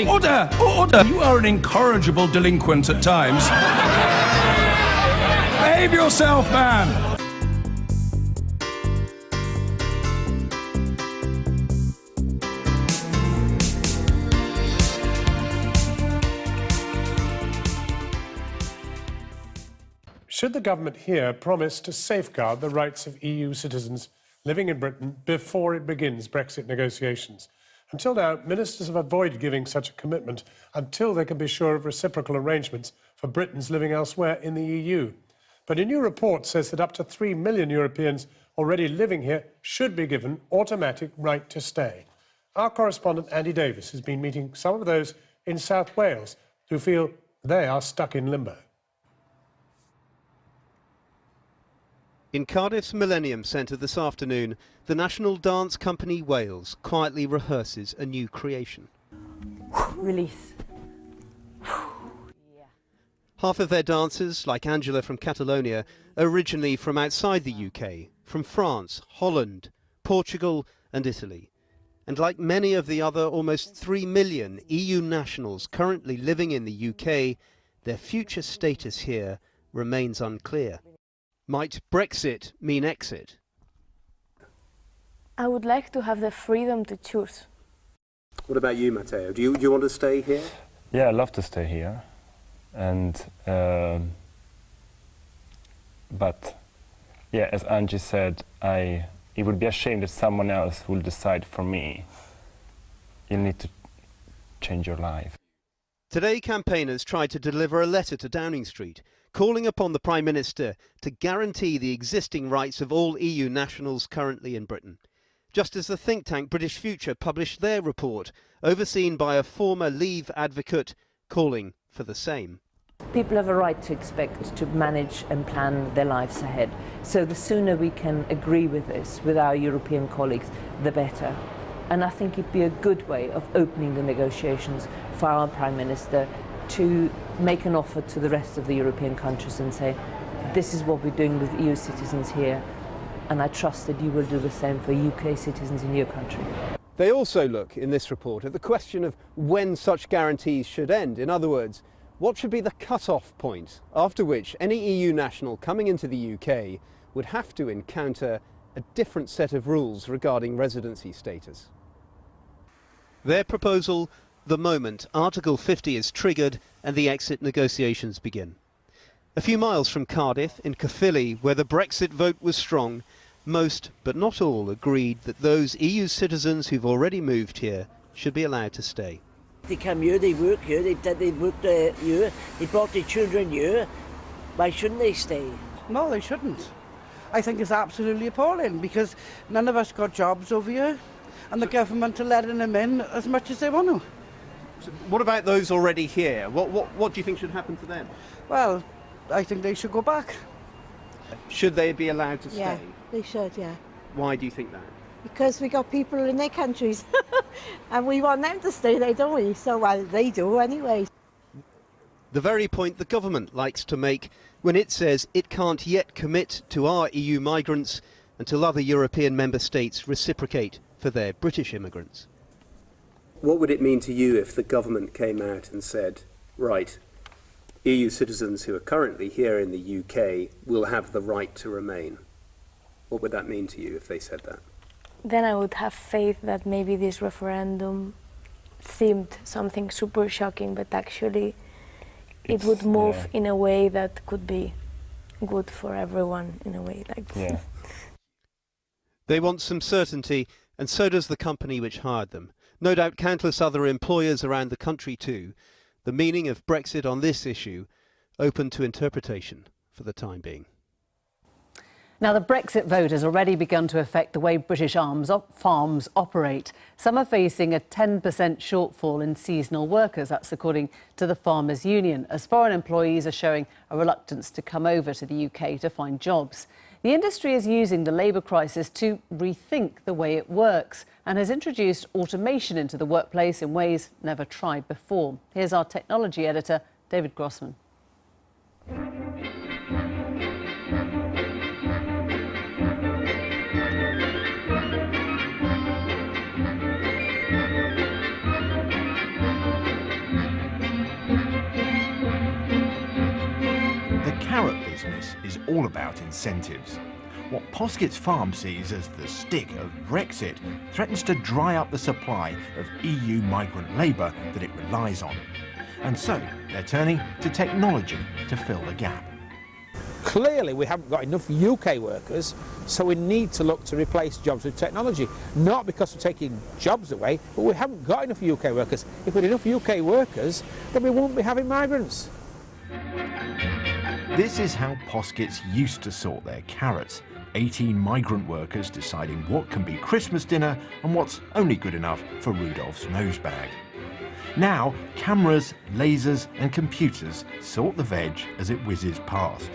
Order! Order! You are an incorrigible delinquent at times. Behave yourself, man! Should the government here promise to safeguard the rights of EU citizens living in Britain before it begins Brexit negotiations? Until now, ministers have avoided giving such a commitment until they can be sure of reciprocal arrangements for Britons living elsewhere in the EU. But a new report says that up to 3 million Europeans already living here should be given automatic right to stay. Our correspondent Andy Davis has been meeting some of those in South Wales who feel they are stuck in limbo. In Cardiff's Millennium Centre this afternoon, the national dance company Wales quietly rehearses a new creation. Release. Half of their dancers, like Angela from Catalonia, are originally from outside the UK, from France, Holland, Portugal and Italy. And like many of the other almost 3 million EU nationals currently living in the UK, their future status here remains unclear. Might Brexit mean exit? I would like to have the freedom to choose. What about you, Matteo? Do you want to stay here? Yeah, I'd love to stay here. And but yeah, as Angie said, it would be a shame that someone else will decide for me. You need to change your life. Today, campaigners tried to deliver a letter to Downing Street, calling upon the Prime Minister to guarantee the existing rights of all EU nationals currently in Britain. Just as the think tank British Future published their report, overseen by a former Leave advocate, calling for the same. People have a right to expect to manage and plan their lives ahead. So the sooner we can agree with this with our European colleagues, the better. And I think it'd be a good way of opening the negotiations for our Prime Minister to make an offer to the rest of the European countries and say, this is what we're doing with EU citizens here, and I trust that you will do the same for UK citizens in your country. They also look, in this report, at the question of when such guarantees should end. In other words, what should be the cut-off point after which any EU national coming into the UK would have to encounter a different set of rules regarding residency status. Their proposal, the moment Article 50 is triggered and the exit negotiations begin. A few miles from Cardiff, in Caerphilly, where the Brexit vote was strong, most, but not all, agreed that those EU citizens who've already moved here should be allowed to stay. They come here, they work here, they work here, they brought their children here. Why shouldn't they stay? No, they shouldn't. I think it's absolutely appalling because none of us got jobs over here and the government are letting them in as much as they want to. So what about those already here? What do you think should happen to them? Well, I think they should go back. Should they be allowed to stay? Yeah, they should, yeah. Why do you think that? Because we got people in their countries and we want them to stay there, don't we? So, well, they do anyway. The very point the government likes to make when it says it can't yet commit to our EU migrants until other European member states reciprocate for their British immigrants. What would it mean to you if the government came out and said, right, EU citizens who are currently here in the UK will have the right to remain? What would that mean to you if they said that? Then I would have faith that maybe this referendum seemed something super shocking, but actually it would move in a way that could be good for everyone in a way. Yeah. They want some certainty, and so does the company which hired them. No doubt countless other employers around the country too. The meaning of Brexit on this issue open to interpretation for the time being. Now, the Brexit vote has already begun to affect the way British farms operate. Some are facing a 10% shortfall in seasonal workers. That's according to the Farmers' Union, as foreign employees are showing a reluctance to come over to the UK to find jobs. The industry is using the labour crisis to rethink the way it works and has introduced automation into the workplace in ways never tried before. Here's our technology editor, David Grossman. business is all about incentives. What Poskett's farm sees as the stick of Brexit threatens to dry up the supply of EU migrant labour that it relies on. And so they're turning to technology to fill the gap. Clearly we haven't got enough UK workers, so we need to look to replace jobs with technology. Not because we're taking jobs away, but we haven't got enough UK workers. If we had enough UK workers, then we won't be having migrants. This is how Poskett's used to sort their carrots. 18 migrant workers deciding what can be Christmas dinner and what's only good enough for Rudolph's nosebag. Now, cameras, lasers and computers sort the veg as it whizzes past.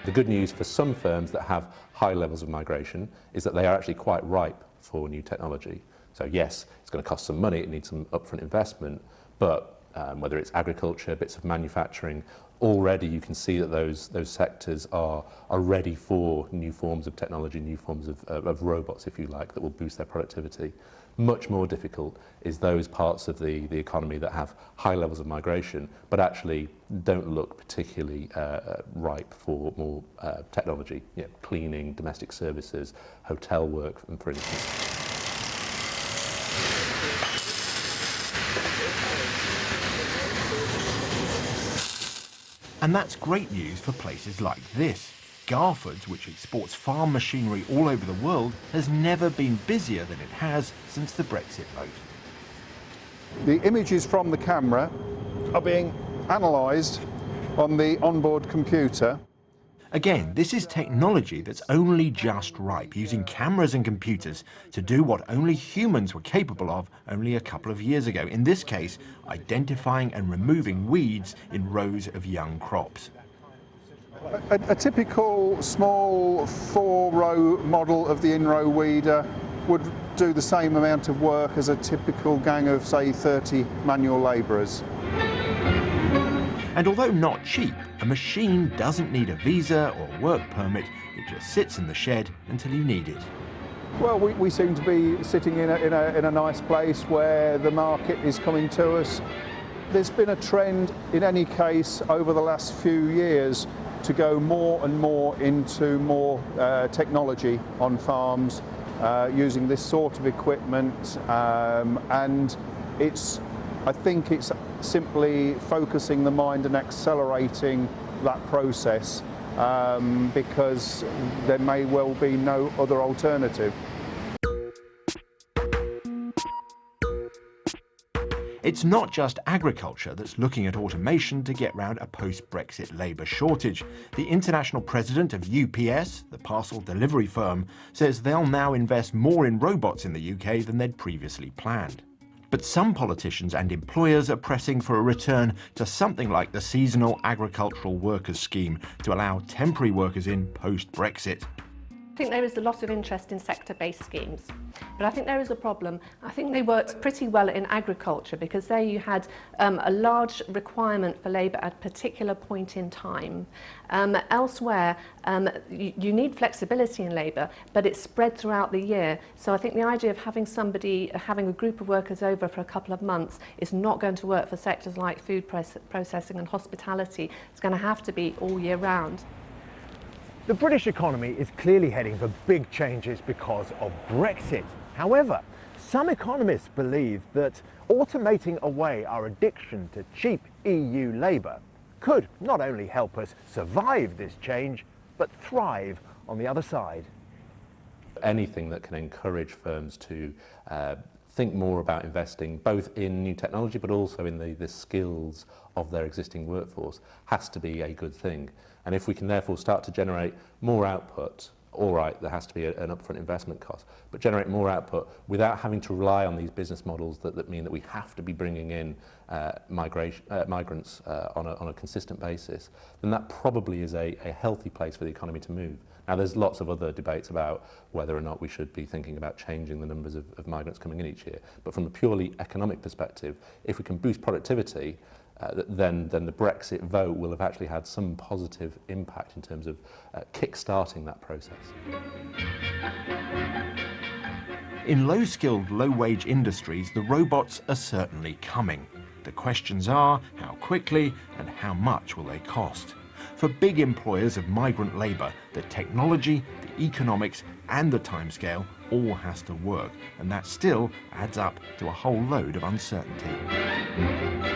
The good news for some firms that have high levels of migration is that they are actually quite ripe for new technology. So yes, it's going to cost some money, it needs some upfront investment, but whether it's agriculture, bits of manufacturing, already you can see that those sectors are ready for new forms of technology, new forms of robots, if you like, that will boost their productivity. Much more difficult is those parts of the economy that have high levels of migration, but actually don't look particularly ripe for more technology, cleaning, domestic services, hotel work, for instance. And that's great news for places like this. Garford's, which exports farm machinery all over the world, has never been busier than it has since the Brexit vote. The images from the camera are being analysed on the onboard computer. Again, this is technology that's only just ripe, using cameras and computers to do what only humans were capable of only a couple of years ago. In this case, identifying and removing weeds in rows of young crops. A typical small 4-row model of the in-row weeder would do the same amount of work as a typical gang of, say, 30 manual labourers. And although not cheap, a machine doesn't need a visa or work permit. It just sits in the shed until you need it. Well, we seem to be sitting in a nice place where the market is coming to us. There's been a trend, in any case, over the last few years to go more and more into more technology on farms, using this sort of equipment, and I think it's simply focusing the mind and accelerating that process, because there may well be no other alternative. It's not just agriculture that's looking at automation to get round a post-Brexit labour shortage. The international president of UPS, the parcel delivery firm, says they'll now invest more in robots in the UK than they'd previously planned. But some politicians and employers are pressing for a return to something like the seasonal agricultural workers scheme to allow temporary workers in post-Brexit. I think there is a lot of interest in sector-based schemes, but I think there is a problem. I think they worked pretty well in agriculture because there you had a large requirement for labour at a particular point in time. Elsewhere, you need flexibility in labour, but it's spread throughout the year. So I think the idea of having a group of workers over for a couple of months is not going to work for sectors like food processing and hospitality. It's going to have to be all year round. The British economy is clearly heading for big changes because of Brexit. However, some economists believe that automating away our addiction to cheap EU labour could not only help us survive this change, but thrive on the other side. Anything that can encourage firms to think more about investing both in new technology but also in the skills of their existing workforce has to be a good thing. And if we can therefore start to generate more output, all right, there has to be an upfront investment cost, but generate more output without having to rely on these business models that mean that we have to be bringing in migrants on a consistent basis, then that probably is a healthy place for the economy to move. Now, there's lots of other debates about whether or not we should be thinking about changing the numbers of migrants coming in each year. But from a purely economic perspective, if we can boost productivity, then the Brexit vote will have actually had some positive impact in terms of kick-starting that process. In low-skilled, low-wage industries, the robots are certainly coming. The questions are, how quickly and how much will they cost? for big employers of migrant labour, the technology, the economics and the timescale all has to work, and that still adds up to a whole load of uncertainty.